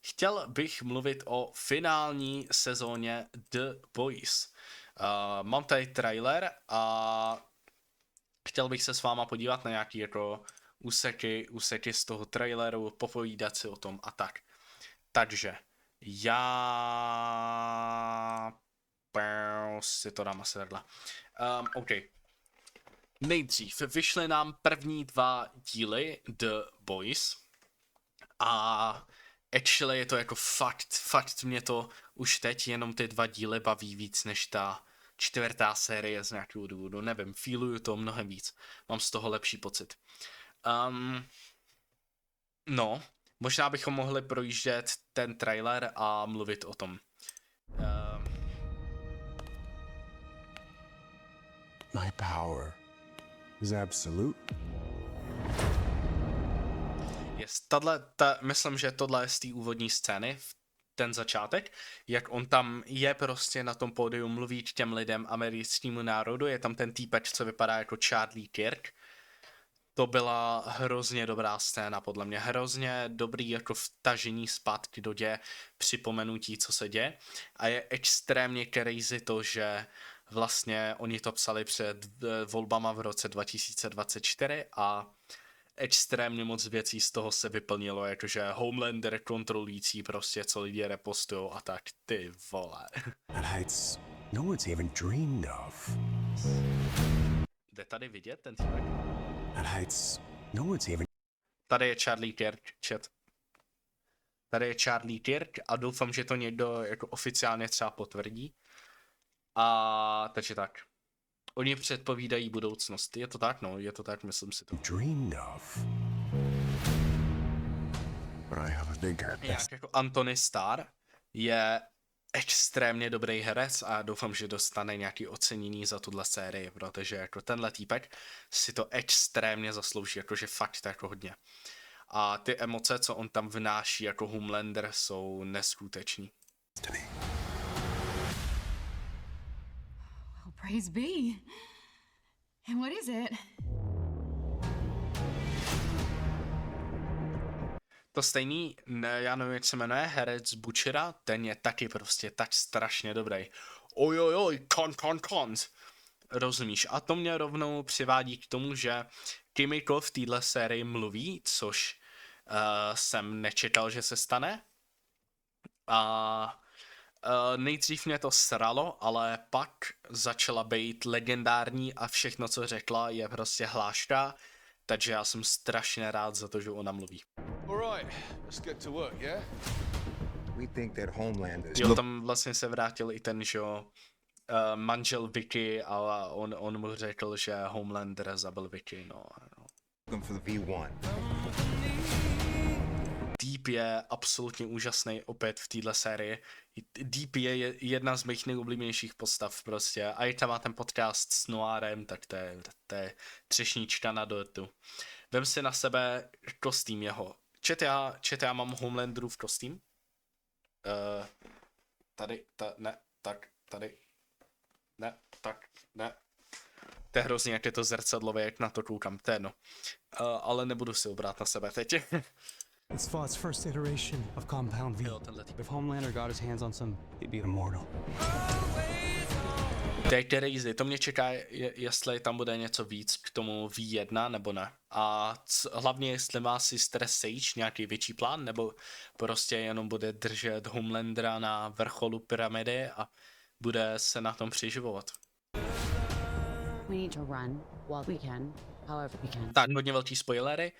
chtěl bych mluvit o finální sezóně The Boys. Mám tady trailer a chtěl bych se s váma podívat na nějaký jako úseky z toho traileru, popovídat si o tom a tak. Takže já si to dám asi takhle. OK. Nejdřív vyšly nám první 2 díly The Boys a actually je to jako fakt mě to už teď jenom ty 2 díly baví víc než ta 4. série z nějakého důvodu, nevím, feeluju to mnohem víc, mám z toho lepší pocit. No, možná bychom mohli projíždět ten trailer a mluvit o tom. My power is absolute. Myslím, že tohle je z té úvodní scény, ten začátek, jak on tam je prostě na tom pódiu, mluví k těm lidem, americkému národu, je tam ten týpek, co vypadá jako Charlie Kirk. To byla hrozně dobrá scéna, podle mě, hrozně dobrý jako vtažení zpátky do děje, připomenutí, co se děje. A je extrémně crazy to, že vlastně oni to psali před volbama v roce 2024 a extrémně moc věcí z toho se vyplnilo, jakože Homelander kontrolující prostě, co lidi repostujou a tak, ty vole. At heights no one's even dreamed of. Jde tady vidět ten týpek? At heights no one's even... Tady je Charlie Kirk, chat. Tady je Charlie Kirk a doufám, že to někdo jako oficiálně třeba potvrdí. A takže tak. Oni předpovídají budoucnost. Je to tak? No, je to tak, myslím si to. dreamed of. But I have a big head. Jak jako Anthony Starr je extrémně dobrý herec a doufám, že dostane nějaký ocenění za tuhle sérii, protože jako tenhle týpek si to extrémně zaslouží, jakože fakt jako hodně. A ty emoce, co on tam vnáší jako Homelander, jsou neskutečný. Oh, praise be. And what is it? To stejný, já nevím, jak se jmenuje, herec Butchera, ten je taky prostě tak strašně dobrý. Ojojoj, kont. Rozumíš? A to mě rovnou přivádí k tomu, že Kimiko v téhle sérii mluví, což jsem nečekal, že se stane. A nejdřív mě to sralo, ale pak začala být legendární a všechno, co řekla, je prostě hláška, takže já jsem strašně rád za to, že ona mluví. Alright, let's get to work, yeah? We think that Homelander is Jo, tam vlastně se vrátil i ten, že manžel Vicky a on mu řekl, že Homelander zabil Vicky, no. looking for the V1. Deep je absolutně úžasný opět v téhle sérii. Deep je jedna z mých nejoblíbenějších postav prostě. A i tam má ten podcast s Noirem, tak to je třešnička na dortu. Vem si na sebe kostým jeho. Čet, já mám Homelanderův kostým. Tady. Ne. To je hrozně, jak je to zrcadlové, jak na to koukám, to je jedno. Ale nebudu si obrát na sebe teď. It's Vought's first iteration of Compound V. Jo, tenhle typ. If Homelander got his hands on some, he'd be immortal. To je crazy, to mě čeká, jestli tam bude něco víc k tomu V1 nebo ne. A hlavně jestli má Sister Sage nějaký větší plán, nebo prostě jenom bude držet Homelandera na vrcholu pyramidy a bude se na tom přiživovat. We need to run while we can, however we can. Tak, hodně velký spoilery.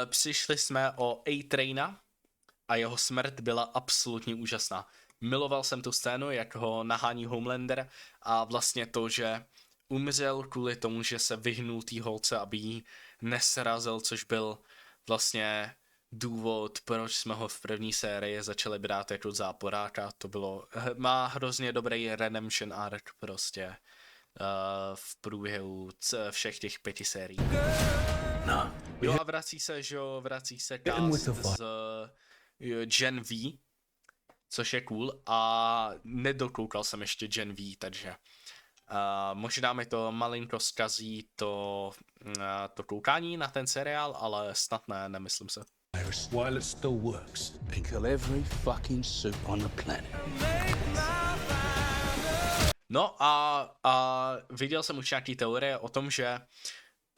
Přišli jsme o A-Traina a jeho smrt byla absolutně úžasná. Miloval jsem tu scénu, jak ho nahání Homelander a vlastně to, že umřel kvůli tomu, že se vyhnul té holce, aby ji nesrazil, což byl vlastně důvod, proč jsme ho v první sérii začali brát jako záporáka. To bylo, má hrozně dobrý redemption arc prostě v průběhu všech těch 5 sérií. No. Jo a vrací se cast z Gen V, což je cool a nedokoukal jsem ještě Gen V, takže možná mi to malinko zkazí to koukání na ten seriál, ale snad ne, nemyslím se. while it still works. They kill every fucking suit on the planet. No a viděl jsem už nějaký teorie o tom, že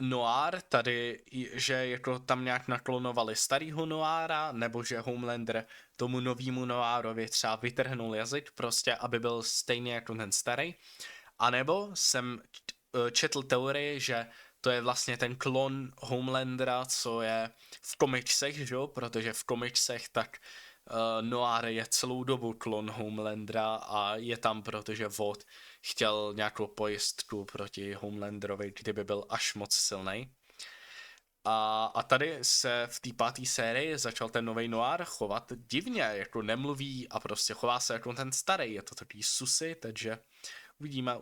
Noir tady, že jako tam nějak naklonovali starýho Noira, nebo že Homelander tomu novýmu Noirovi třeba vytrhnul jazyk, prostě aby byl stejný jako ten starý. A nebo jsem četl teorii, že to je vlastně ten klon Homelandera, co je v komiksech, že jo, protože v komiksech tak Noir je celou dobu klon Homelandera a je tam, protože Vought chtěl nějakou pojistku proti Homelanderovi, kdyby byl až moc silný. A tady se v té 5. sérii začal ten nový Noir chovat divně, jako nemluví a prostě chová se jako ten starý, je to takový susy, takže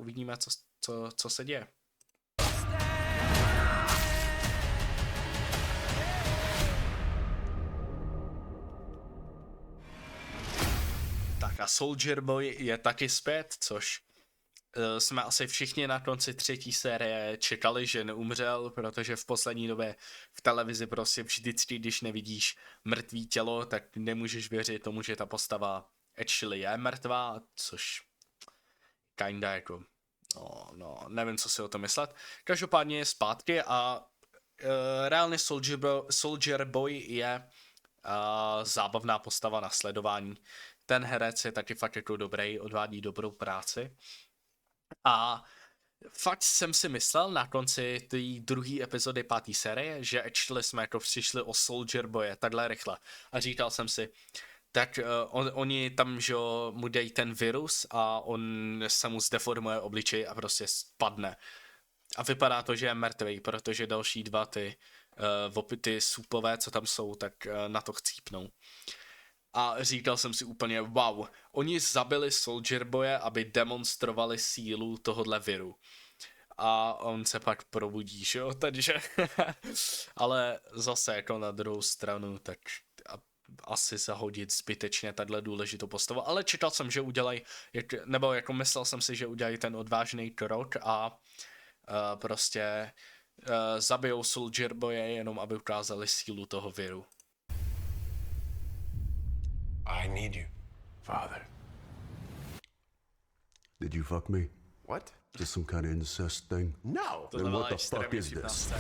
uvidíme co se děje. Tak a Soldier Boy je taky zpět, což jsme asi všichni na konci 3. série čekali, že neumřel, protože v poslední době v televizi prostě vždycky, když nevidíš mrtvý tělo, tak nemůžeš věřit tomu, že ta postava actually je mrtvá, což kinda jako, no, nevím, co si o tom myslet. Každopádně je zpátky a reálně Soldier Boy je zábavná postava na sledování. Ten herec je taky fakt jako dobrý, odvádí dobrou práci. A fakt jsem si myslel na konci té 2. epizody 5. série, že actually jsme jako přišli o Soldier Boye takhle rychle. A říkal jsem si, tak oni tam, že mu dají ten virus a on se mu zdeformuje obličej a prostě spadne. A vypadá to, že je mrtvý, protože další 2 ty supové, co tam jsou, tak na to chcípnou. A říkal jsem si úplně, wow, oni zabili Soldier Boye, aby demonstrovali sílu tohodle viru. A on se pak probudí, že jo, takže, ale zase jako na druhou stranu, tak asi zahodit zbytečně takhle důležitou postavu, ale čekal jsem, že udělají, nebo jako myslel jsem si, že udělají ten odvážný krok a prostě zabijou Soldier Boye jenom, aby ukázali sílu toho viru. I need you, Father. Did you fuck me? What? Is some kind of incest thing? No. Then what the fuck is this?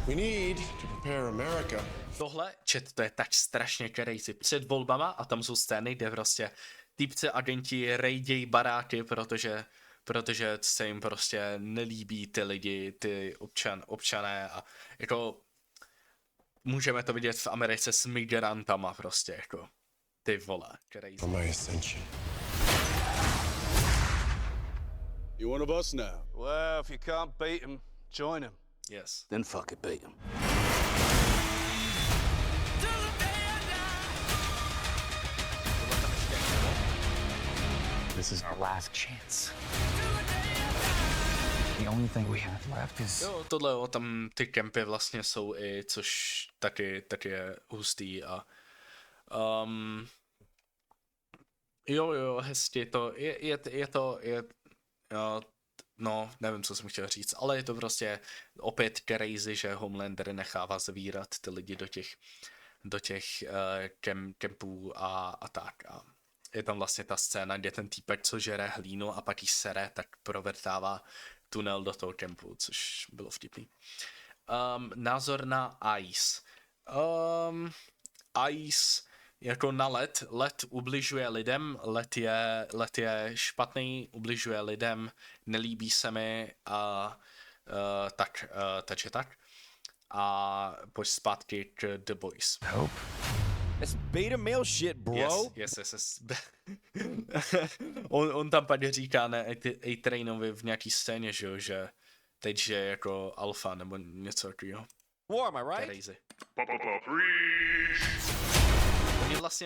We need to prepare America. Tohle, to je tak strašně crazy. Před volbama a tam jsou scény, kde prostě týpci agenti rejdějí baráky, protože se jim prostě nelíbí ty lidi, ty občané a jako můžeme to vidět v Americe s migrantama prostě jako ty vole, crazy. For my ascension. You one of us now? Well, if you can't beat him, join him. Yes. Then fuck it, beat him. This is our last chance. The only thing we have left is... Jo, tohle, tam ty kempy vlastně jsou i, což taky je hustý a jo, hezky to, no, nevím, co jsem chtěl říct, ale je to prostě opět crazy, že Homelander nechává zvírat ty lidi do těch kempů a tak. A je tam vlastně ta scéna, kde ten týpek, co žere hlínu a pak jí sere, tak provrtává tunel do toho kempu, což bylo vtipný. Názor na Ice. Ice jako na led ubližuje lidem, led je špatný, ubližuje lidem, nelíbí se mi a takže tak. A pojď zpátky k The Boys. Hope. That's beta male shit, bro. Yes. on tam pak říká A-Trainovi v nějaký scéně, že teď je jako alfa nebo něco takového. War, am I right? Crazy.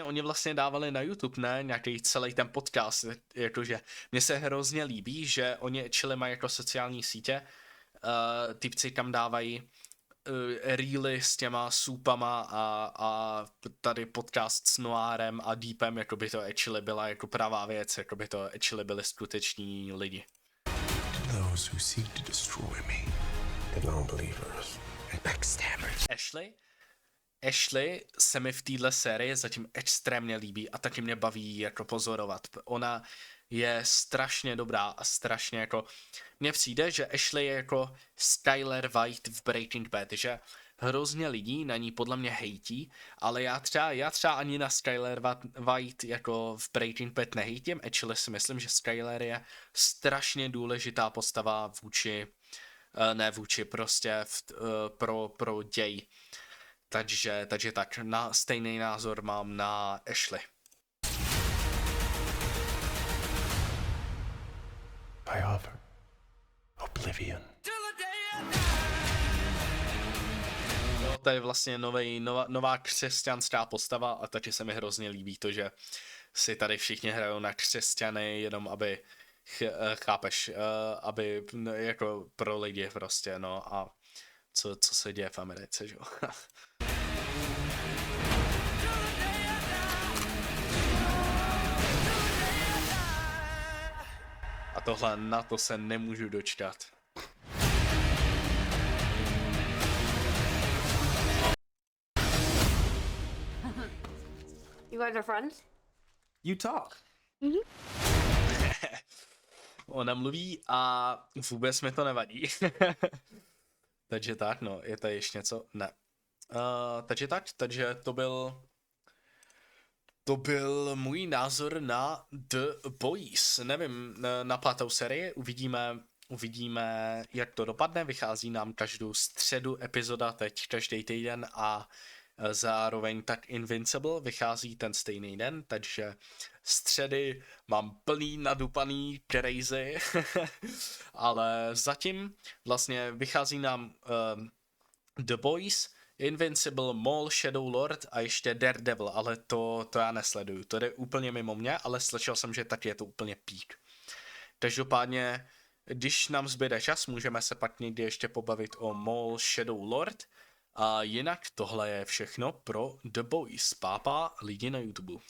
Oni vlastně dávali na YouTube, ne, nějaký celý ten podcast, jakože mně se hrozně líbí, že oni čili mají jako sociální sítě, typci kam dávají reely s těma supama a tady podcast s Noirem a Deepem, jako by to actually byla jako pravá věc, jako by to actually byli skuteční lidi. Those who seek to destroy me, the non-believers and backstabbers. Ashley? Ashley se mi v téhle sérii zatím extrémně líbí a taky mě baví jako pozorovat. Ona je strašně dobrá a strašně jako... Mně přijde, že Ashley je jako Skyler White v Breaking Bad, že hrozně lidí na ní podle mě hejtí, ale já třeba ani na Skyler White jako v Breaking Bad nehejtím, actually si myslím, že Skyler je strašně důležitá postava prostě pro děj. Takže tak, stejný názor mám na Ashley. I offer oblivion. No, to je vlastně nová křesťanská postava a taky se mi hrozně líbí to, že si tady všichni hrajou na křesťany, jenom aby, chápeš, aby jako pro lidi prostě, no a co se děje v Americe, že jo. A tohle, na to se nemůžu dočkat. You guys are friends? You talk. Ona mluví a vůbec mi to nevadí. Takže tak, no, je tady ještě něco? Ne. Takže to byl můj názor na The Boys. Nevím, na 5. sérii uvidíme, jak to dopadne. Vychází nám každou středu epizoda teď každý týden a zároveň tak Invincible vychází ten stejný den, takže středy mám plný nadupaný crazy, ale zatím vlastně vychází nám The Boys, Invincible, Maul, Shadow Lord a ještě Daredevil, ale to já nesleduju, to jde úplně mimo mě, ale slyšel jsem, že taky je to úplně pík. Každopádně, když nám zbyde čas, můžeme se pak někdy ještě pobavit o Maul, Shadow Lord. A jinak tohle je všechno pro The Boys. Pápa lidi na YouTube.